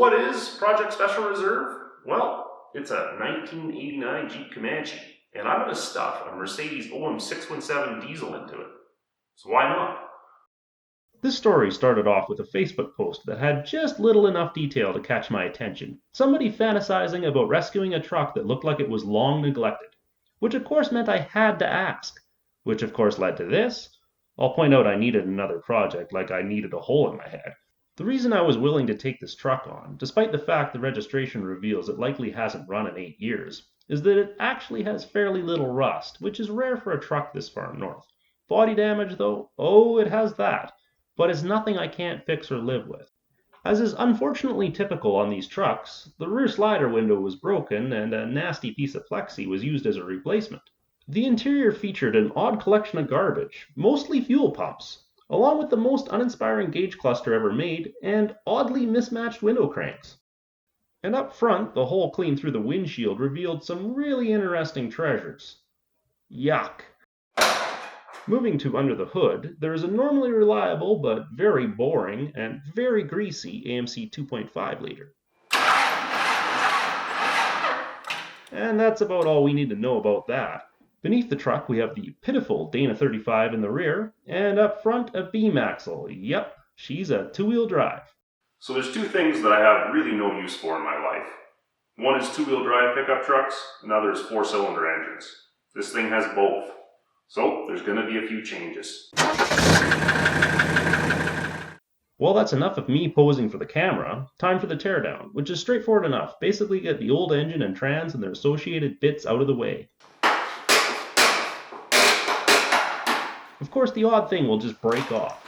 what is Project Special Reserve? Well, it's a 1989 Jeep Comanche, and I'm going to stuff a Mercedes OM617 diesel into it. So why not? This story started off with a Facebook post that had just little enough detail to catch my attention. Somebody fantasizing about rescuing a truck that looked like it was long neglected, which of course meant I had to ask, which of course led to this. I'll point out I needed another project like I needed a hole in my head. The reason I was willing to take this truck on, despite the fact the registration reveals it likely hasn't run in 8 years, is that it actually has fairly little rust, which is rare for a truck this far north. Body damage though, oh, it has that, but it's nothing I can't fix or live with. As is unfortunately typical on these trucks, the rear slider window was broken and a nasty piece of plexi was used as a replacement. The interior featured an odd collection of garbage, mostly fuel pumps, along with the most uninspiring gauge cluster ever made, and oddly mismatched window cranks. And up front, the hole clean through the windshield revealed some really interesting treasures. Yuck. Moving to under the hood, there is a normally reliable but very boring and very greasy AMC 2.5 liter. And that's about all we need to know about that. Beneath the truck, we have the pitiful Dana 35 in the rear, and up front, a beam axle. Yep, she's a two-wheel drive. So there's two things that I have really no use for in my life. One is two-wheel drive pickup trucks, and the other is four-cylinder engines. This thing has both. So there's going to be a few changes. Well, that's enough of me posing for the camera. Time for the teardown, which is straightforward enough. Basically get the old engine and trans and their associated bits out of the way. Of course, the odd thing will just break off.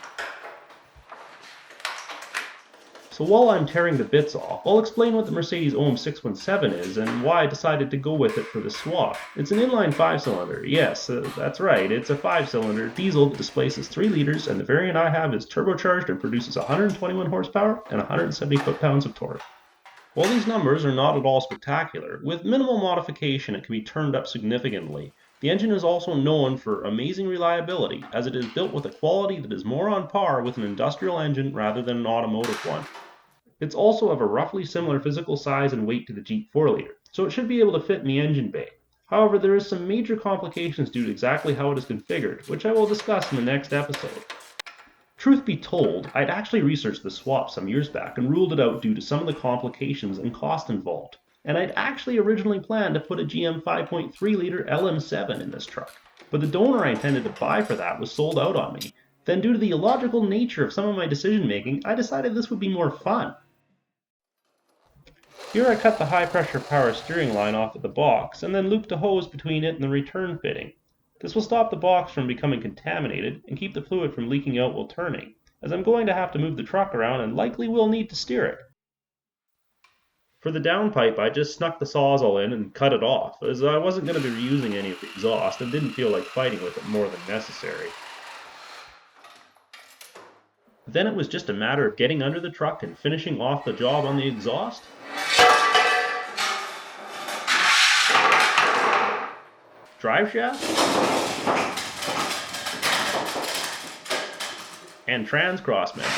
So while I'm tearing the bits off, I'll explain what the Mercedes OM617 is and why I decided to go with it for this swap. It's an inline 5-cylinder. Yes, that's right, it's a 5-cylinder diesel that displaces 3 liters, and the variant I have is turbocharged and produces 121 horsepower and 170 foot-pounds of torque. While these numbers are not at all spectacular, with minimal modification it can be turned up significantly. The engine is also known for amazing reliability, as it is built with a quality that is more on par with an industrial engine rather than an automotive one. It's also of a roughly similar physical size and weight to the Jeep 4-liter, so it should be able to fit in the engine bay. However, there is some major complications due to exactly how it is configured, which I will discuss in the next episode. Truth be told, I'd actually researched the swap some years back and ruled it out due to some of the complications and cost involved. And I'd actually originally planned to put a GM 5.3-liter LM7 in this truck, but the donor I intended to buy for that was sold out on me. Then due to the illogical nature of some of my decision making, I decided this would be more fun. Here I cut the high pressure power steering line off at the box and then looped a hose between it and the return fitting. This will stop the box from becoming contaminated and keep the fluid from leaking out while turning, as I'm going to have to move the truck around and likely will need to steer it. For the downpipe, I just snuck the Sawzall in and cut it off, as I wasn't going to be reusing any of the exhaust and didn't feel like fighting with it more than necessary. Then it was just a matter of getting under the truck and finishing off the job on the exhaust. Drive shaft, and trans cross member.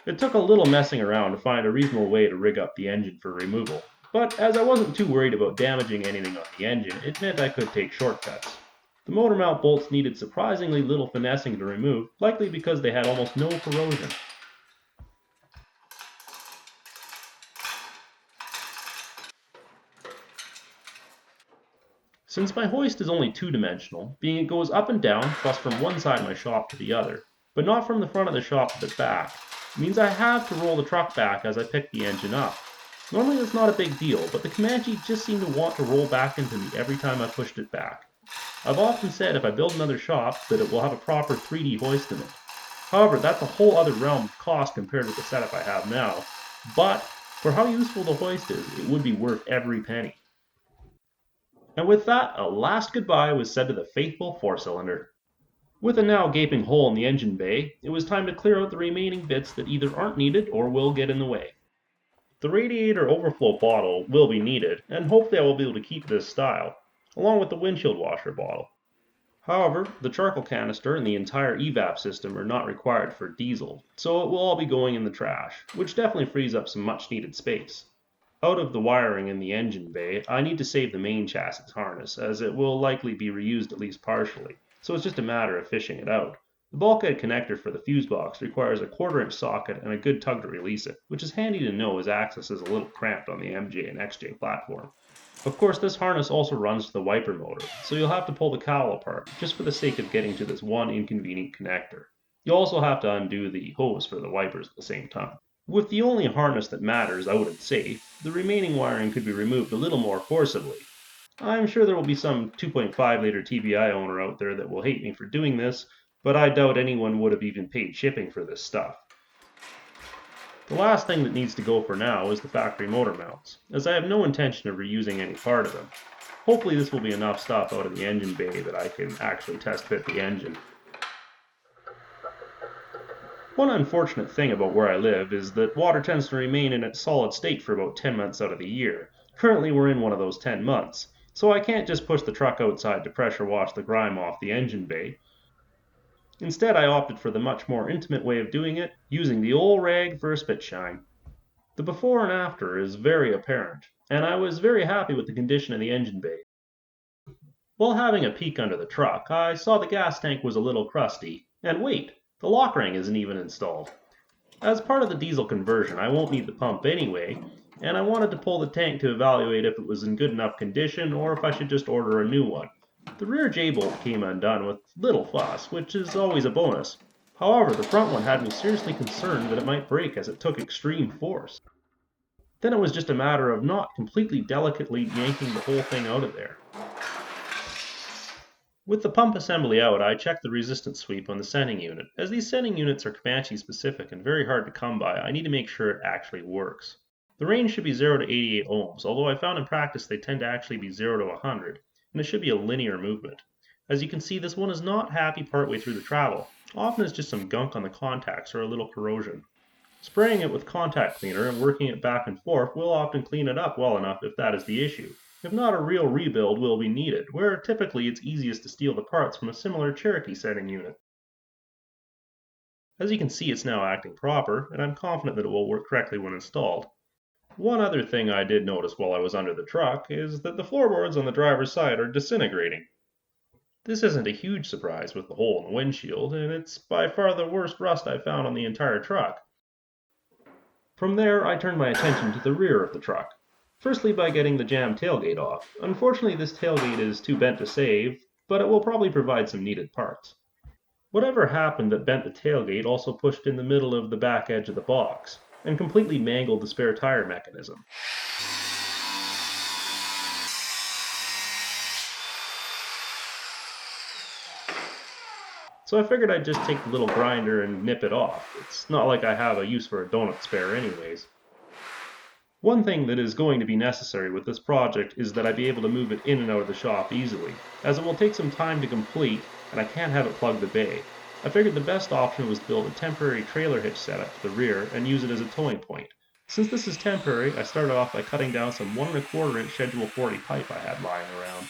It took a little messing around to find a reasonable way to rig up the engine for removal, but as I wasn't too worried about damaging anything on the engine, it meant I could take shortcuts. The motor mount bolts needed surprisingly little finessing to remove, likely because they had almost no corrosion. Since my hoist is only two-dimensional, being it goes up and down, plus from one side of my shop to the other, but not from the front of the shop to the back, means I have to roll the truck back as I pick the engine up. Normally that's not a big deal, but the Comanche just seemed to want to roll back into me every time I pushed it back. I've often said if I build another shop that it will have a proper 3D hoist in it. However, that's a whole other realm of cost compared with the setup I have now, but for how useful the hoist is, it would be worth every penny. And with that, a last goodbye was said to the faithful 4-cylinder. With a now gaping hole in the engine bay, it was time to clear out the remaining bits that either aren't needed or will get in the way. The radiator overflow bottle will be needed, and hopefully I will be able to keep this style, along with the windshield washer bottle. However, the charcoal canister and the entire evap system are not required for diesel, so it will all be going in the trash, which definitely frees up some much needed space. Out of the wiring in the engine bay, I need to save the main chassis harness, as it will likely be reused at least partially, so it's just a matter of fishing it out. The bulkhead connector for the fuse box requires a 1/4 inch socket and a good tug to release it, which is handy to know as access is a little cramped on the MJ and XJ platform. Of course, this harness also runs to the wiper motor, so you'll have to pull the cowl apart, just for the sake of getting to this one inconvenient connector. You'll also have to undo the hose for the wipers at the same time. With the only harness that matters out and safe, the remaining wiring could be removed a little more forcibly. I'm sure there will be some 2.5 liter TBI owner out there that will hate me for doing this, but I doubt anyone would have even paid shipping for this stuff. The last thing that needs to go for now is the factory motor mounts, as I have no intention of reusing any part of them. Hopefully this will be enough stuff out of the engine bay that I can actually test fit the engine. One unfortunate thing about where I live is that water tends to remain in its solid state for about 10 months out of the year. Currently we're in one of those 10 months, so I can't just push the truck outside to pressure wash the grime off the engine bay. Instead, I opted for the much more intimate way of doing it, using the old rag for a spit shine. The before and after is very apparent, and I was very happy with the condition of the engine bay. While having a peek under the truck, I saw the gas tank was a little crusty, and wait, the lock ring isn't even installed. As part of the diesel conversion, I won't need the pump anyway, and I wanted to pull the tank to evaluate if it was in good enough condition or if I should just order a new one. The rear J-bolt came undone with little fuss, which is always a bonus. However, the front one had me seriously concerned that it might break as it took extreme force. Then it was just a matter of not completely delicately yanking the whole thing out of there. With the pump assembly out, I checked the resistance sweep on the sending unit. As these sending units are Comanche specific and very hard to come by, I need to make sure it actually works. The range should be 0 to 88 ohms, although I found in practice they tend to actually be 0 to 100, and it should be a linear movement. As you can see, this one is not happy partway through the travel. Often it's just some gunk on the contacts or a little corrosion. Spraying it with contact cleaner and working it back and forth will often clean it up well enough if that is the issue. If not, a real rebuild will be needed, where typically it's easiest to steal the parts from a similar Cherokee sending unit. As you can see, it's now acting proper, and I'm confident that it will work correctly when installed. One other thing I did notice while I was under the truck is that the floorboards on the driver's side are disintegrating. This isn't a huge surprise with the hole in the windshield, and it's by far the worst rust I've found on the entire truck. From there, I turned my attention to the rear of the truck. Firstly, by getting the jammed tailgate off. Unfortunately, this tailgate is too bent to save, but it will probably provide some needed parts. Whatever happened that bent the tailgate also pushed in the middle of the back edge of the box, and completely mangled the spare tire mechanism. So I figured I'd just take the little grinder and nip it off. It's not like I have a use for a donut spare anyways. One thing that is going to be necessary with this project is that I be able to move it in and out of the shop easily, as it will take some time to complete and I can't have it plug the bay. I figured the best option was to build a temporary trailer hitch setup to the rear and use it as a towing point. Since this is temporary, I started off by cutting down some 1 1/4 inch Schedule 40 pipe I had lying around.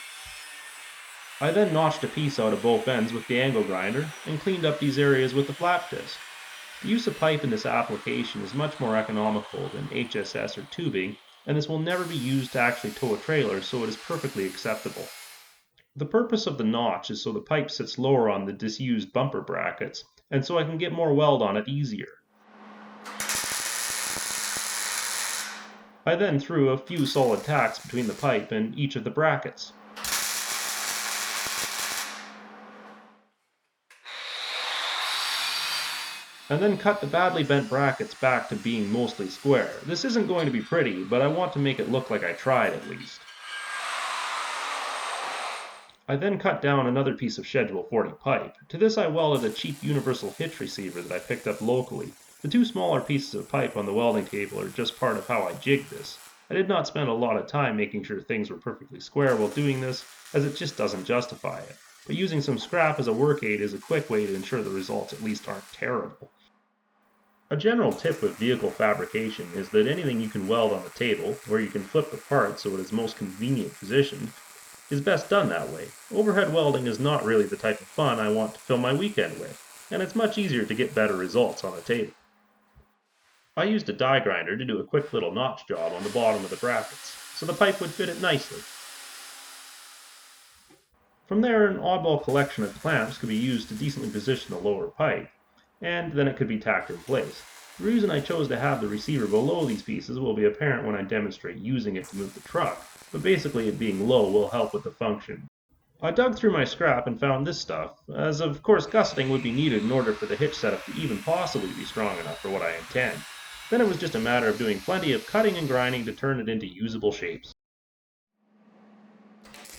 I then notched a piece out of both ends with the angle grinder and cleaned up these areas with the flap disc. The use of pipe in this application is much more economical than HSS or tubing, and this will never be used to actually tow a trailer, so it is perfectly acceptable. The purpose of the notch is so the pipe sits lower on the disused bumper brackets, and so I can get more weld on it easier. I then threw a few solid tacks between the pipe and each of the brackets. And then cut the badly bent brackets back to being mostly square. This isn't going to be pretty, but I want to make it look like I tried at least. I then cut down another piece of Schedule 40 pipe. To this I welded a cheap universal hitch receiver that I picked up locally. The two smaller pieces of pipe on the welding table are just part of how I jigged this. I did not spend a lot of time making sure things were perfectly square while doing this, as it just doesn't justify it. But using some scrap as a work aid is a quick way to ensure the results at least aren't terrible. A general tip with vehicle fabrication is that anything you can weld on the table, where you can flip the part so it is most convenient positioned, is best done that way. Overhead welding is not really the type of fun I want to fill my weekend with, and it's much easier to get better results on a table. I used a die grinder to do a quick little notch job on the bottom of the brackets, so the pipe would fit it nicely. From there, an oddball collection of clamps could be used to decently position the lower pipe, and then it could be tacked in place. The reason I chose to have the receiver below these pieces will be apparent when I demonstrate using it to move the truck, but basically it being low will help with the function. I dug through my scrap and found this stuff, as of course gusseting would be needed in order for the hitch setup to even possibly be strong enough for what I intend. Then it was just a matter of doing plenty of cutting and grinding to turn it into usable shapes.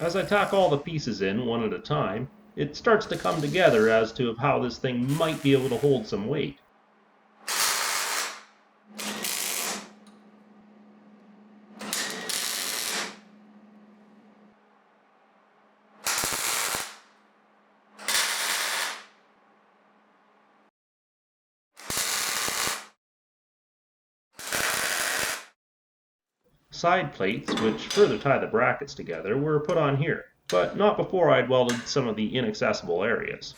As I tack all the pieces in one at a time, it starts to come together as to how this thing might be able to hold some weight. Side plates, which further tie the brackets together, were put on here, but not before I'd welded some of the inaccessible areas.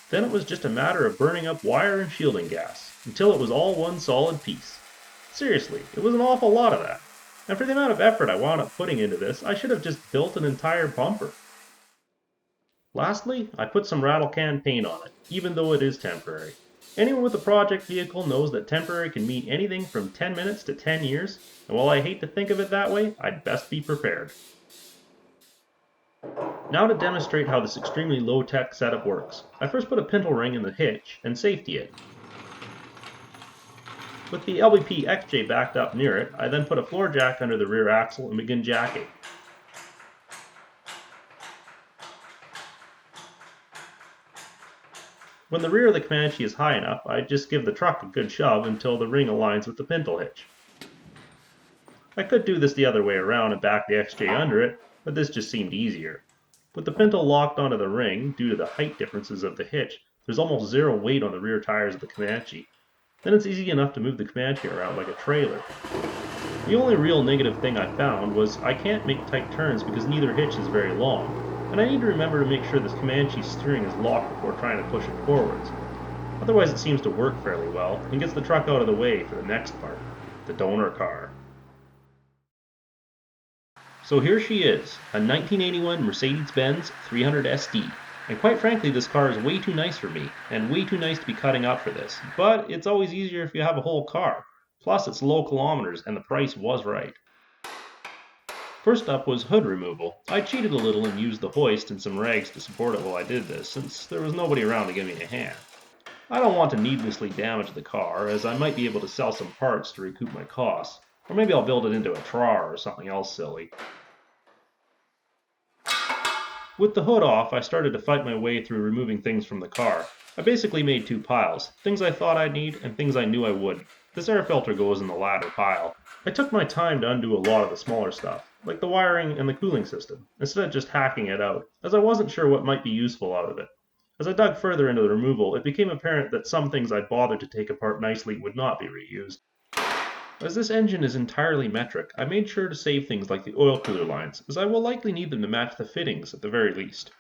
Then it was just a matter of burning up wire and shielding gas, until it was all one solid piece. Seriously, it was an awful lot of that, and for the amount of effort I wound up putting into this, I should have just built an entire bumper. Lastly, I put some rattle can paint on it, even though it is temporary. Anyone with a project vehicle knows that temporary can mean anything from 10 minutes to 10 years, and while I hate to think of it that way, I'd best be prepared. Now to demonstrate how this extremely low-tech setup works. I first put a pintle ring in the hitch and safety it. With the LVP XJ backed up near it, I then put a floor jack under the rear axle and begin jacking. When the rear of the Comanche is high enough, I just give the truck a good shove until the ring aligns with the pintle hitch. I could do this the other way around and back the XJ under it, but this just seemed easier. With the pintle locked onto the ring, due to the height differences of the hitch, there's almost zero weight on the rear tires of the Comanche. Then it's easy enough to move the Comanche around like a trailer. The only real negative thing I found was I can't make tight turns because neither hitch is very long. And I need to remember to make sure this Comanche's steering is locked before trying to push it forwards. Otherwise it seems to work fairly well, and gets the truck out of the way for the next part, the donor car. So here she is, a 1981 Mercedes Benz 300 SD. And quite frankly, this car is way too nice for me, and way too nice to be cutting up for this. But it's always easier if you have a whole car. Plus it's low kilometers, and the price was right. First up was hood removal. I cheated a little and used the hoist and some rags to support it while I did this, since there was nobody around to give me a hand. I don't want to needlessly damage the car, as I might be able to sell some parts to recoup my costs, or maybe I'll build it into a TRAR or something else silly. With the hood off, I started to fight my way through removing things from the car. I basically made two piles, things I thought I'd need and things I knew I wouldn't. This air filter goes in the latter pile. I took my time to undo a lot of the smaller stuff, like the wiring and the cooling system, instead of just hacking it out, as I wasn't sure what might be useful out of it. As I dug further into the removal, it became apparent that some things I'd bothered to take apart nicely would not be reused. As this engine is entirely metric, I made sure to save things like the oil cooler lines, as I will likely need them to match the fittings at the very least.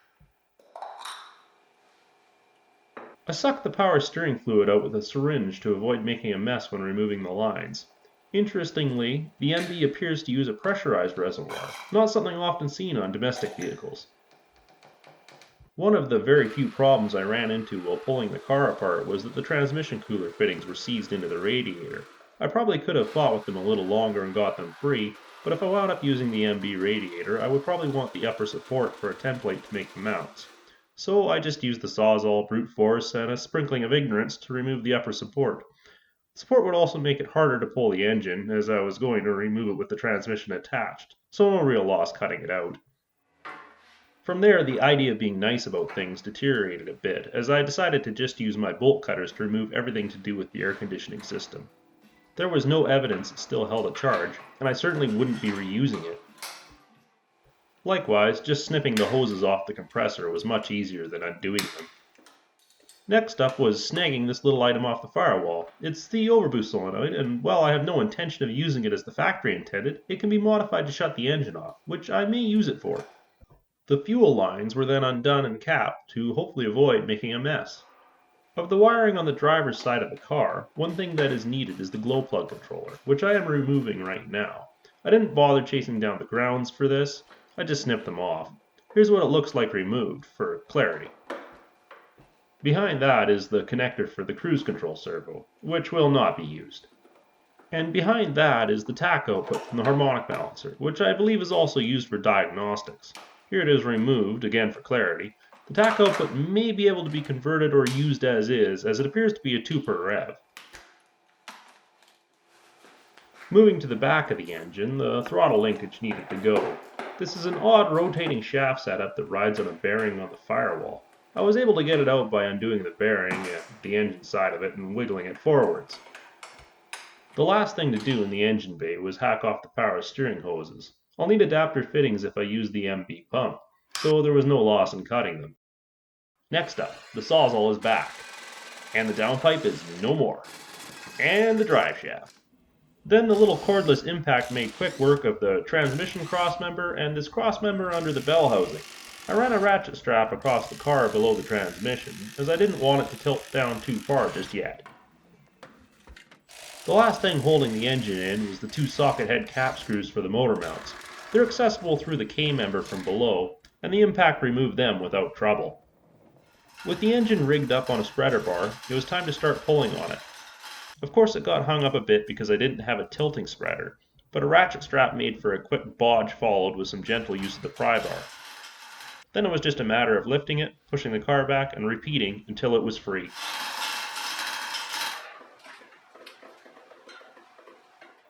I sucked the power steering fluid out with a syringe to avoid making a mess when removing the lines. Interestingly, the MB appears to use a pressurized reservoir, not something often seen on domestic vehicles. One of the very few problems I ran into while pulling the car apart was that the transmission cooler fittings were seized into the radiator. I probably could have fought with them a little longer and got them free, but if I wound up using the MB radiator, I would probably want the upper support for a template to make the mounts. So I just used the Sawzall brute force and a sprinkling of ignorance to remove the upper support. The support would also make it harder to pull the engine, as I was going to remove it with the transmission attached, so no real loss cutting it out. From there, the idea of being nice about things deteriorated a bit, as I decided to just use my bolt cutters to remove everything to do with the air conditioning system. There was no evidence it still held a charge, and I certainly wouldn't be reusing it. Likewise, just snipping the hoses off the compressor was much easier than undoing them. Next up was snagging this little item off the firewall. It's the overboost solenoid, and while I have no intention of using it as the factory intended, it can be modified to shut the engine off, which I may use it for. The fuel lines were then undone and capped to hopefully avoid making a mess. Of the wiring on the driver's side of the car, one thing that is needed is the glow plug controller, which I am removing right now. I didn't bother chasing down the grounds for this, I just snipped them off. Here's what it looks like removed, for clarity. Behind that is the connector for the cruise control servo, which will not be used. And behind that is the tach output from the harmonic balancer, which I believe is also used for diagnostics. Here it is removed, again for clarity. The tach output may be able to be converted or used as is, as it appears to be a 2 per rev. Moving to the back of the engine, the throttle linkage needed to go. This is an odd rotating shaft setup that rides on a bearing on the firewall. I was able to get it out by undoing the bearing at the engine side of it and wiggling it forwards. The last thing to do in the engine bay was hack off the power steering hoses. I'll need adapter fittings if I use the MB pump, so there was no loss in cutting them. Next up, the sawzall is back, and the downpipe is no more, and the drive shaft. Then the little cordless impact made quick work of the transmission crossmember and this crossmember under the bell housing. I ran a ratchet strap across the car below the transmission, as I didn't want it to tilt down too far just yet. The last thing holding the engine in was the 2 socket head cap screws for the motor mounts. They're accessible through the K-member from below, and the impact removed them without trouble. With the engine rigged up on a spreader bar, it was time to start pulling on it. Of course it got hung up a bit because I didn't have a tilting spreader, but a ratchet strap made for a quick bodge followed with some gentle use of the pry bar. Then it was just a matter of lifting it, pushing the car back, and repeating until it was free.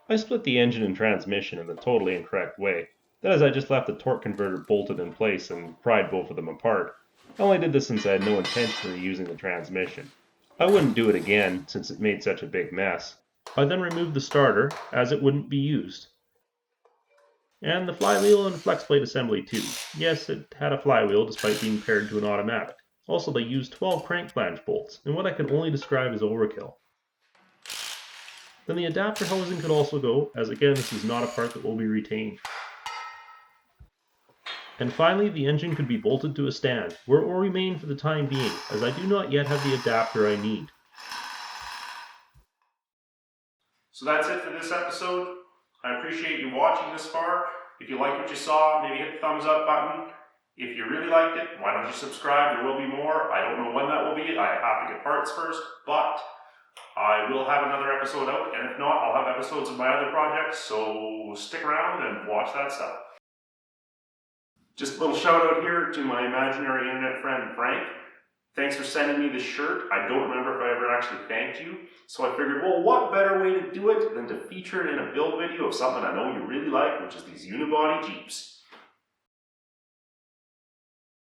I split the engine and transmission in the totally incorrect way. That is, I just left the torque converter bolted in place and pried both of them apart. I only did this since I had no intention of using the transmission. I wouldn't do it again since it made such a big mess. I then removed the starter, as it wouldn't be used. And the flywheel and flex plate assembly too. Yes, it had a flywheel despite being paired to an automatic. Also, they used 12 crank flange bolts, in what I can only describe as overkill. Then the adapter housing could also go, as again this is not a part that will be retained. And finally, the engine could be bolted to a stand, where it will remain for the time being, as I do not yet have the adapter I need. So that's it for this episode. I appreciate you watching this far. If you like what you saw, maybe hit the thumbs up button. If you really liked it, why don't you subscribe? There will be more. I don't know when that will be. I have to get parts first, but I will have another episode out, and if not, I'll have episodes of my other projects, so stick around and watch that stuff. Just a little shout out here to my imaginary internet friend Frank. Thanks for sending me this shirt. I don't remember if I ever actually thanked you, so I figured, well, what better way to do it than to feature it in a build video of something I know you really like, which is these unibody Jeeps.